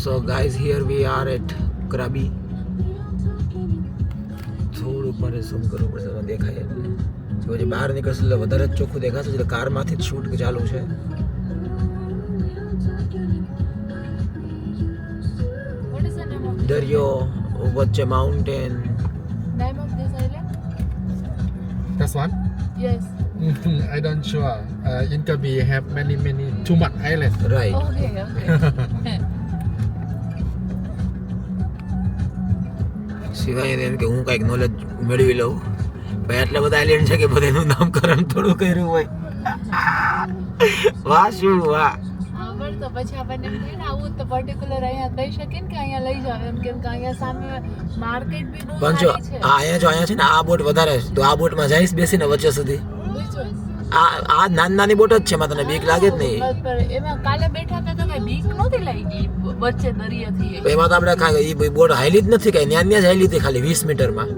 So guys, here we are at Krabi. થોડું મારે zoom કરવું પડશે તો દેખાય એટલે જો જે બહાર નીકળશે એટલે વધારે જ ચોખ્ખું દેખાશે એટલે કારમાંથી જ શૂટ ચાલુ છે. દરિયો વચ્ચે mountain. Name of this island? That's one? Yes. I don't sure. In Krabi have many too much island. Right. Okay. સિવાય એમ કે હું કંઈક નોલેજ મેળવી લઉં ભાઈ આટલા બધા આઇલેન્ડ છે કે બધાનું નામકરણ થોડું કર્યું હોય. વાહ શું વાહ. હા, પણ તો પછી આપણને એમ થાય ને આવું તો પર્ટિક્યુલર અહીંયા કહી શકીએ ને કે અહીંયા લઈ જાવ એમ, કેમ કે અહીંયા સામે માર્કેટ બી બહુ પણ જો સારી છે. અહીંયા છે ને આ બોટ વધારે છે તો આ બોટમાં જઈશ બેસીને વચ્ચે સુધી. Which one? આ નાની બોટ જ છે એમાં તને બીક લાગે જ નહીં. બસ પર એમાં કાલે બેઠા હતા તો કઈ બીક નહોતી લાગી વચ્ચે દરિયાથી. એમાં તો આપણે એ બોટ હાઈલી જ નથી કઈ ત્યાં જ હાઈલી હતી ખાલી 20 મીટરમાં.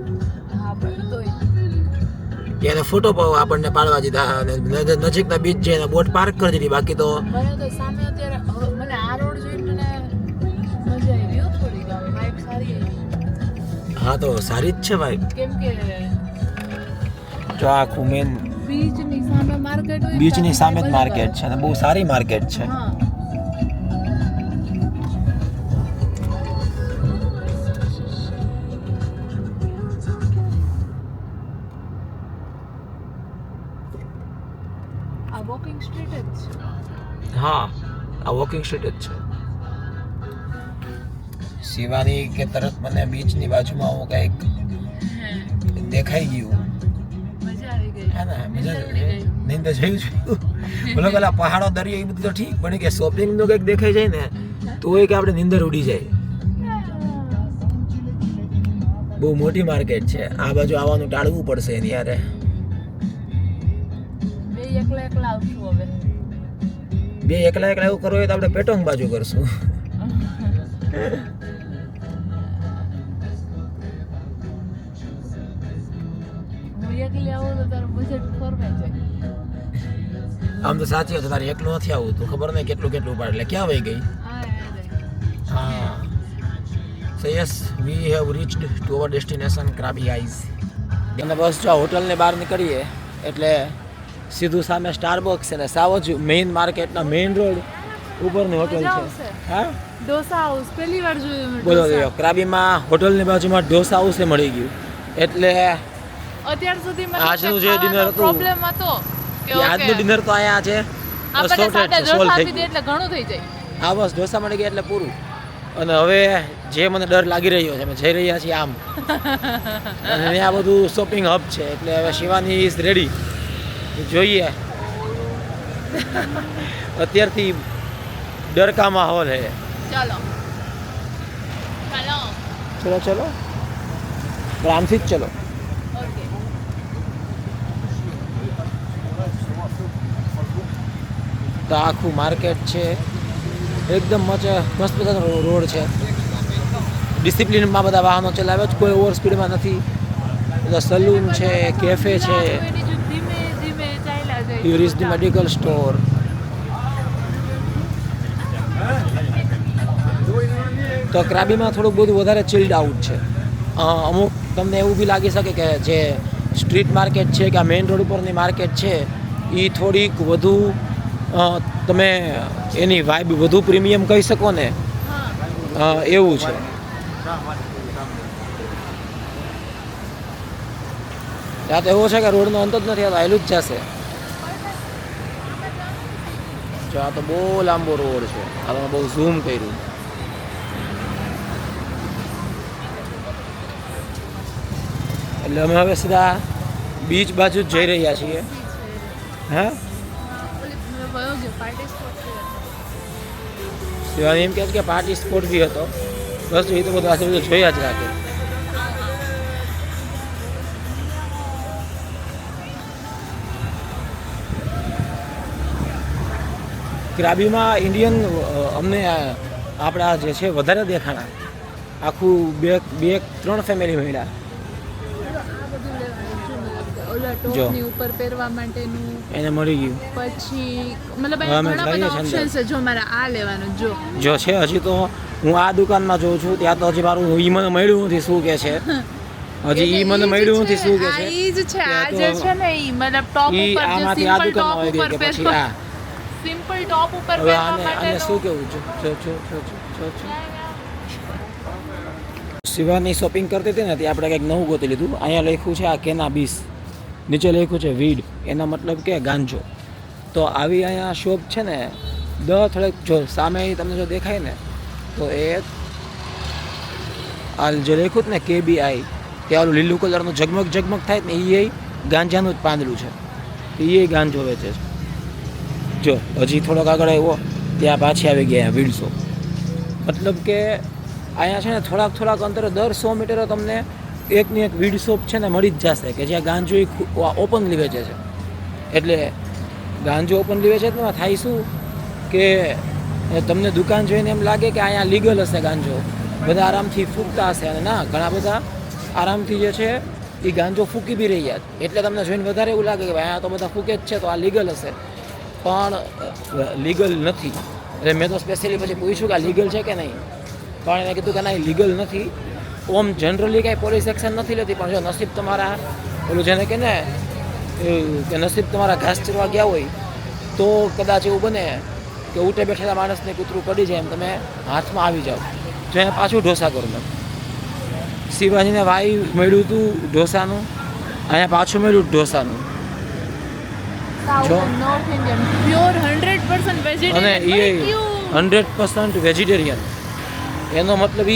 હા, પણ તોય એને ફોટો આપણને પાડવા દીધા અને નજીકના બીચ છે એને બોટ પાર્ક કરી દીધી. બાકી તો મને તો સામે અત્યારે મને આ રોડ જોઈને મને મજા આવી હો થોડી, વાઇબ સારી આવી. હા તો સારી જ છે ભાઈ. કેમ કે જો આખું મેન બીચની સામે માર્કેટ હોય, બીચની સામે જ માર્કેટ છે અને બહુ સારી માર્કેટ છે. હા. આ વોકિંગ સ્ટ્રીટ જ છે. હા આ વોકિંગ સ્ટ્રીટ જ છે. શિવાની કે તરત મને બીચની બાજુમાં હું કંઈક દેખાઈ ગયું. મજા આવી ગઈ. હા ને મજા નીંદર ઉડી ગઈ. નહીં તો જોયું બોલો પેલા પહાડો દરિયો એ બધું તો ઠીક પણ કે શોપિંગ નું કંઈક દેખાઈ જાય ને તો એ કે આપણે નીંદર ઉડી જાય. બહુ મોટી માર્કેટ છે. આ બાજુ આવવાનું ટાળવું પડશે એની યારે. બે એકલા આવશું હવે. બે એકલા એવું કરવું હોય તો આપણે પેટોંગ બાજુ કરશું. હું એકલી આવું તો તારું બજેટ ફરવાઈ જાય. આમ તો સાચી વાત તારે એકલું નથી આવું તો ખબર નહીં કેટલું પાડ એટલે ક્યાં વહી ગઈ. હા so yes we have reached to our destination Krabi eyes. અને બસ જો હોટલને બહાર નીકળીએ એટલે સીધું સામે સ્ટારબક્સ છે ને સાવ જ મેઇન માર્કેટના મેઇન રોડ ઉપરની હોટલ મજા છે. આવશે. હા ડોસા હાઉસ પહેલી વાર જોયું મેં. બોલો ડોસા. ક્રાબીમાં હોટલની બાજુમાં ઢોસા હાઉસે મળી ગયું એટલે અત્યાર સુધી મને આજનું જે dinner હતું, પ્રોબ્લેમ હતો કે આજનું ડિનર તો અહીંયા છે આપણે sorted સાદા છે, solve ડોસા થઈ આપી દે ગયું. એટલે ઘણું થઈ જાય. આ બસ ઢોસા મળી ગયા એટલે પૂરું. અને હવે જે મને ડર લાગી રહ્યો છે અમે જઈ રહ્યા છીએ આમ અને આ બધું શોપિંગ હબ છે એટલે હવે શિવાની ઇઝ રેડી. જોઈએ અત્યારથી ડર કા માહોલ હે. ચાલો ચલો ચલો પણ આમથી જ ચલો. ઓકે. તો આખું માર્કેટ છે એકદમ મસ્ત મજાનો રોડ છે. ડિસિપ્લિનમાં બધા વાહનો ચલાવે છે, કોઈ ઓવર સ્પીડમાં નથી. બધા સલૂન છે, કેફે છે, એની જો ધીમે ધીમે ચાલ્યા જાય. Here is the medical store. તો ક્રાબીમાં થોડુંક બધું વધારે ચિલ્ડ આઉટ છે. અમુક તમને એવું બી લાગી શકે કે જે સ્ટ્રીટ માર્કેટ છે કે આ મેઇન રોડ ઉપરની માર્કેટ છે એ થોડીક વધુ તમે એની વાઇબ વધુ પ્રીમિયમ કહી શકો ને એવું છે. ત્યાં તો એવો છે કે રોડનો અંત જ નથી, આ તો આયલું જ જશે. જો આ તો બહુ લાંબો રોડ છે. આ તો બહુ ઝૂમ કર્યું. એટલે અમે હવે સીધા બીચ બાજુ જ જઈ રહ્યા છીએ. હે શિવાની એમ કહે છે કે પાર્ટી સ્પોટ બી હતો. બસ એ તો બધું આજે જોયા જ રાખે. ક્રાબીમાં ઇન્ડિયન અમને આપણા જે છે વધારે દેખાણા. આખું બે ત્રણ ફેમિલી મળ્યા. ઓલા ટોપની ઉપર પહેરવા માટેનું એને મળી ગયું. પછી મતલબ હા, મેં ઘણા લઈએ બધા છે અંદર. ઓપ્શન છે. જો મારે આ લેવાનું જો જો છે હજી તો હું આ દુકાનમાં જોઉં છું ત્યાં તો હજી મારું ઈ મને મળ્યું નથી શું કે છે હજી ઈ મને મળ્યું નથી શું કે છે ઈ જ છે આ ત્યાં જે તો છે ને ઈ મતલબ ટોપ ઈ ઉપર જે આમાંથી આ સિમ્પલ દુકાનમાં ટોપ આવી ગઈ ઉપર કે પછી પહેરવા આ સિમ્પલ ટોપ ઉપર હવે પહેરવા આને માટે આને શું કેવું જો શિવાની શોપિંગ કરતી હતી ને ત્યાં આપણે કંઈક નવું ગોતી લીધું અહીંયા લખ્યું છે આ કેનાબીસ નીચે લખ્યું છે વીડ એનો મતલબ કે ગાંજો તો આવી અહીંયા શોપ છે ને થોડેક જો સામે તમને જો દેખાય ને તો એ આ જે લખ્યું ને KBI ત્યાં ઓલું લીલું કલરનું ઝગમગ થાય ને એ ગાંજાનું જ પાંદડું છે એ ગાંજો વેચે છે જો હજી થોડોક આગળ આવ્યો ત્યાં પાછી આવી ગયા વીડ શોપ મતલબ કે અહીંયા છે ને થોડાક અંતરે દર 100 મીટરે તમને એકની એક વીડ શોપ છે ને મળી જ જશે કે જ્યાં ગાંજો ઓપનલી વેચે છે એટલે ગાંજો ઓપનલી વેચે તો થાય શું કે તમને દુકાન જોઈને એમ લાગે કે અહીંયા લીગલ હશે ગાંજો બધા આરામથી ફૂંકતા હશે અને ના ઘણા બધા આરામથી જે છે એ ગાંજો ફૂંકી બી રહ્યા છે એટલે તમને જોઈને વધારે એવું લાગે કે ભાઈ અહીંયા તો બધા ફૂંકે જ છે તો આ લીગલ હશે પણ લીગલ નથી એટલે મેં તો સ્પેશિયલી પછી પૂછ્યું કે આ લીગલ છે કે નહીં પણ એને કીધું કે ના લીગલ નથી ઓમ જનરલી કાંઈ પોલીસ એક્શન નથી લેતી પણ જો નસીબ તમારા ઓલું જેને કે ને કે નસીબ તમારા ઘાસ ચરવા ગયા હોય તો કદાચ એવું બને કે ઉઠે બેઠેલા માણસને કૂતરું પડી જાય એમ તમે હાથમાં આવી જાઓ જો અહીંયા પાછું ઢોસા કરું મેં શિવાજીને વાઈ મળ્યું હતું ઢોસાનું અહીંયા પાછું મળ્યું ઢોસાનું જો નોર્થ ઇન્ડિયન પ્યોર 100% વેજીટેરિયન અને એ 100% વેજીટેરિયન એનો મતલબ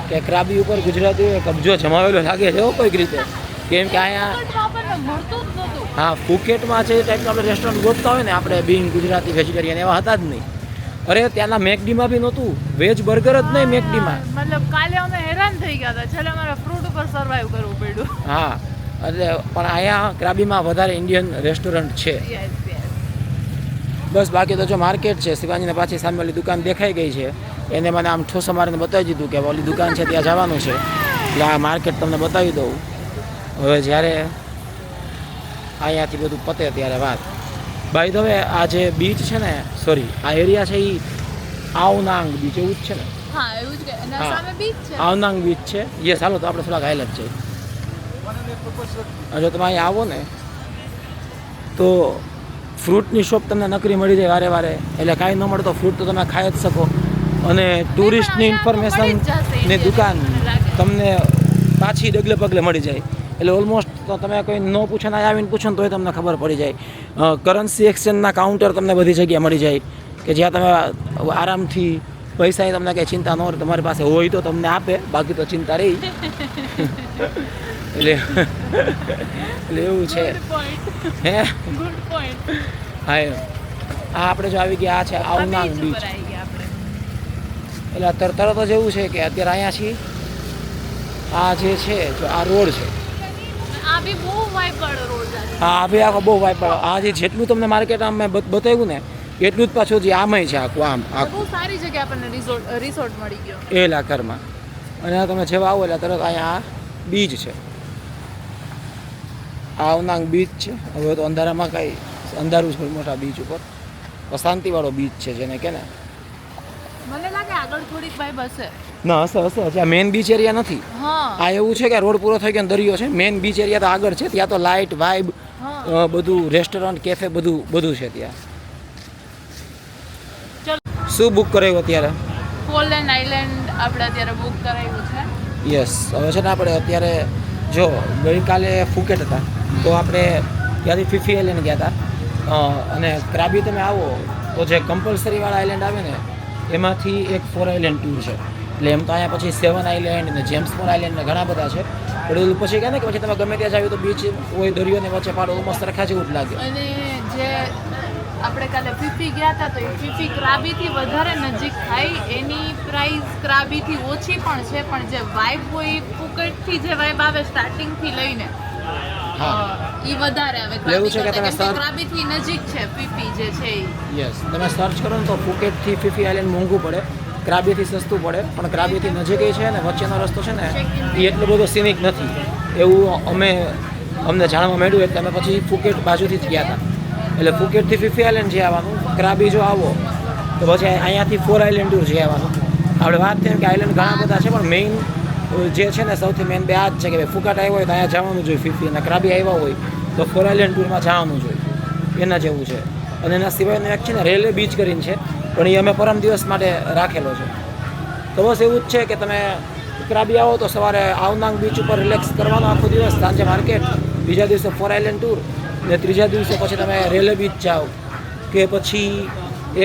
કે ક્રાબી ઉપર ગુજરાતીઓએ કબજો જમાવેલો લાગે છે કોઈક રીતે કેમ કે અહીંયા હા ફુકેટમાં છે એ ટાઈપનું આપણે રેસ્ટોરન્ટ ગોતતા હોય ને આપણે બિંગ ગુજરાતી વેજીટેરિયન એવા હતા જ નહીં અરે ત્યાંના મેકડીમાં બી નહોતું વેજ બર્ગર જ નહીં મેકડીમાં મતલબ કાલે અમે હેરાન થઈ ગયા હતા છેલ્લે અમારે ફ્રૂટ ઉપર સર્વાઈવ કરવું પડ્યું હા એટલે પણ અહીંયા ક્રાબીમાં વધારે ઇન્ડિયન રેસ્ટોરન્ટ છે બસ બાકી તો જો માર્કેટ છે શિવાજીને પાછી સામે ઓલી દુકાન દેખાઈ ગઈ છે એને મને આમ ઠોસો મારીને બતાવી દીધું કે ઓલી દુકાન છે ત્યાં જવાનું છે એટલે આ માર્કેટ તમને બતાવી દઉં હવે જ્યારે અહીંયાથી બધું પતે ત્યારે વાત ભાઈ તો હવે આ જે બીચ છે ને સોરી આ એરિયા છે એ આવનાંગ બીચ એવું જ છે ને હા એવું જ કે એના હા. સામે બીચ છે આવનાંગ બીચ છે યસ હાલો તો આપણે થોડાક હાઈલ જ જઈએ જો તમે અહીંયા આવો ને તો ફ્રૂટની શોપ તમને નકરી મળી જાય વારે વારે એટલે કાંઈ ન મળે તો ફ્રૂટ તો તમે ખાઈ જ શકો અને ટુરિસ્ટની ઇન્ફોર્મેશનની દુકાન તમને પાછી ડગલે પગલે મળી જાય એટલે ઓલમોસ્ટ તો તમે કોઈ ન પૂછે ને આવીને પૂછો ને તોય તમને ખબર પડી જાય કરન્સી એક્સચેન્જના કાઉન્ટર તમને બધી જગ્યાએ મળી જાય કે જ્યાં તમે આરામથી પૈસાની તમને કંઈ ચિંતા ન હોય તમારી પાસે હોય તો તમને આપે બાકી તો ચિંતા રહી એટલે એવું છે હે ગુડ પોઈન્ટ હા એમ આ આપણે જો આવી ગયા આ છે આવનાંગ બીચ એટલે તરત જ એવું છે કે અત્યારે અહીંયા છીએ આ જે છે જો આ રોડ છે આ બી બહુ વાઇબ વાળો રોડ છે હા ભાઈ આખો બહુ વાઇપ આ જે જેટલું તમને માર્કેટ આમ મેં બતાવ્યું ને એટલું જ પાછું જે આમય છે આખું આમ આખું બહુ સારી જગ્યાએ આપણને રિસોર્ટ મળી ગયો એ લાકરમાં અને આ તમે જેવા આવો એટલે તરત અહીંયા આ બીચ છે આવનાંગ બીચ છે હવે તો અંધારામાં કાંઈ અંધારું છે મોટા બીચ ઉપર શાંતિવાળો બીચ છે જેને કે ને મને લાગે આગળ થોડીક વાઇબ હશે ના હશે હજી આ મેઇન બીચ એરિયા નથી હા આ એવું છે કે રોડ પૂરો થઈ ગયો ને દરિયો છે મેઇન બીચ એરિયા તો આગળ છે ત્યાં તો લાઇટ વાઇબ હા બધું રેસ્ટોરન્ટ કેફે બધું છે ત્યાં ચલો શું બુક કરાવ્યું અત્યારે પોલેન્ડ આઇલેન્ડ આપણે અત્યારે બુક કરાવ્યું છે યસ હવે છે ને આપણે અત્યારે જો ગઈકાલે ફુકેટ હતા તો આપણે ત્યાંથી ફિફી આઇલેન્ડ ગયા હતા અને ક્રાબી તમે આવો તો જે કમ્પલસરીવાળા આઇલેન્ડ આવે ને એમાંથી એક 4 આઇલેન્ડ ટૂર છે એટલે એમ તો અહીંયા પછી 7 આઇલેન્ડ ને જેમ્સ પોર આઇલેન્ડ ને ઘણા બધા છે પણ પછી કહે ને કે પછી તમે ગમે ત્યાં જાવ તો બીચ હોય દરિયો ને વચ્ચે પાડો મસ્ત સરખા જેવું જ લાગે અને જે આપણે કાલે ફીફી ગયા હતા તો એ ફીફી ક્રાબીથી વધારે નજીક થાય એની પ્રાઇસ ક્રાબીથી ઓછી પણ છે પણ જે વાઇબ હોય એ ફુકેટથી જે વાઇબ આવે સ્ટાર્ટિંગથી લઈને હા એ વધારે આવે એવું છે કે તમે સર ક્રાબીથી નજીક છે ફીફી જે છે એ યસ તમે સર્ચ કરો ને તો ફુકેટથી ફિફી આઇલેન્ડ મોંઘું પડે ક્રાબીથી સસ્તું પડે પણ ક્રાબીથી નજીક છે ને વચ્ચેનો રસ્તો છે ને એ એટલો બધો સિનિક નથી એવું અમને જાણવા મળ્યું એટલે અમે પછી ફુકેટ બાજુથી જ ગયા હતા એટલે ફુકેટથી ફિફી આઇલેન્ડ જઈ આવવાનું ક્રાબી જો આવો તો પછી અહીંયાથી 4 આઇલેન્ડ ટૂર જઈ આવવાનું આપણે વાત કરીએ કે આઇલેન્ડ ઘણા બધા છે, પણ મેઇન જે છે ને સૌથી મેઇન બે આ જ છે કે ભાઈ ફુકાટ આવ્યો હોય તો અહીંયા જવાનું જોઈએ ફીફી, અને ક્રાબી આવ્યા હોય તો 4 આઇલેન્ડ ટૂરમાં જવાનું જોઈએ, એના જેવું છે. અને એના સિવાયનું એક છે ને રેલવે બીચ કરીને છે, પણ એ અમે પરમ દિવસ માટે રાખેલો છે. તો બસ એવું જ છે કે તમે ક્રાબી આવો તો સવારે આવનાંગ બીચ ઉપર રિલેક્સ કરવાનો આખો દિવસ, સાંજે માર્કેટ, બીજા દિવસે 4 આઇલેન્ડ ટૂર, ને ત્રીજા દિવસે પછી તમે રેલવે બીચ જાઓ, કે પછી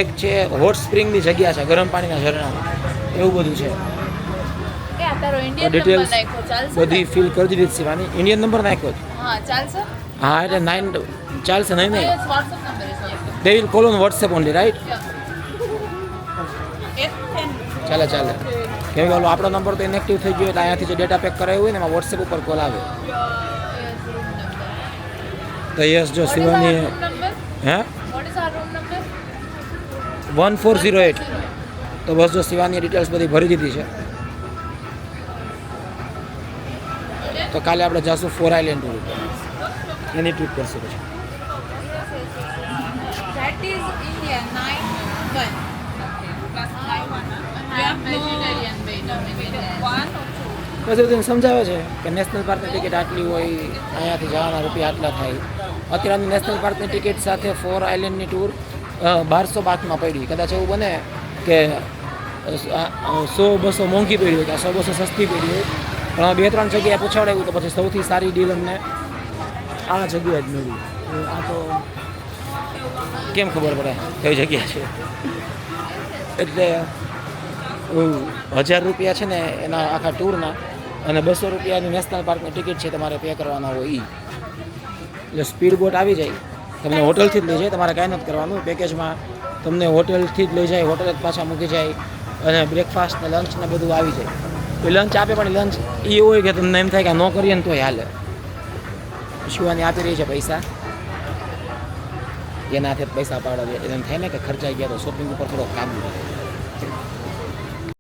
એક છે હોટ સ્પ્રિંગની જગ્યા છે, ગરમ પાણીના ઝરણા, એવું બધું છે. કે આ તારો ઇન્ડિયન નંબર ડિટેલ્સ નાખ્યો ચાલશે ને? બધી ફિલ કરી દીધી શિવાની. ઇન્ડિયન નંબર નાખ્યો છે. હા ચાલશે. હા એટલે 9 ચાલશે નહીં નહીં. Yes, WhatsApp number is also. They will call on WhatsApp only right. Yeah. ચાલે કેમ કે ઓલો આપણો નંબર તો ઇનેક્ટિવ થઈ ગયો એટલે અહીંયાથી જે ડેટા પેક કરાવ્યું હોય ને એમાં વોટ્સએપ ઉપર કોલ આવે. તો યસ જો શિવાની હે What is our room number? 1408. તો બસ જો શિવાની ડિટેલ્સ બધી ભરી દીધી છે. તો કાલે આપણે જાશું 4 આઇલેન્ડ ટૂર ઉપર, એની ટ્રીપ કરશું પછી. That is India 9-1. Vegetarian one or two. પછી બધું સમજાવે છે કે નેશનલ પાર્કની ટિકિટ આટલી હોય, અહીંયાથી જવાના રૂપિયા આટલા થાય. અત્યારની નેશનલ પાર્કની ટિકિટ સાથે 4 આઇલેન્ડની ટૂર 1205માં પડી. કદાચ એવું બને કે 100-200 મોંઘી પડી હોય કે 100-200 સસ્તી પડી હોય, પણ 2-3 જગ્યાએ પૂછાવડાવ્યું તો પછી સૌથી સારી ડીલ અમને આ જગ્યાએ જ મળી. આ તો કેમ ખબર પડે કઈ જગ્યા છે? એટલે 1000 રૂપિયા છે ને એના આખા ટૂરના, અને 200 રૂપિયાની નેશનલ પાર્કની ટિકિટ છે તમારે પે કરવાના હોય એ. એટલે સ્પીડ બોટ આવી જાય, તમને હોટલથી જ લઈ જાય, તમારે કાંઈ નથી કરવાનું. પેકેજમાં તમને હોટલથી જ લઈ જાય, હોટલ જ પાછા મૂકી જાય, અને બ્રેકફાસ્ટ ને લંચ ને બધું આવી જાય. એ લંચ આપે, પણ લંચ એ હોય કે તમને એમ થાય કે ન કરીએ ને તોય હાલે. શિવાની આપી રહી છે પૈસા, એના હાથે પૈસા પાડવા દે, એમ થાય ને કે ખર્ચાઈ ગયા તો શોપિંગ ઉપર થોડો કાબુ.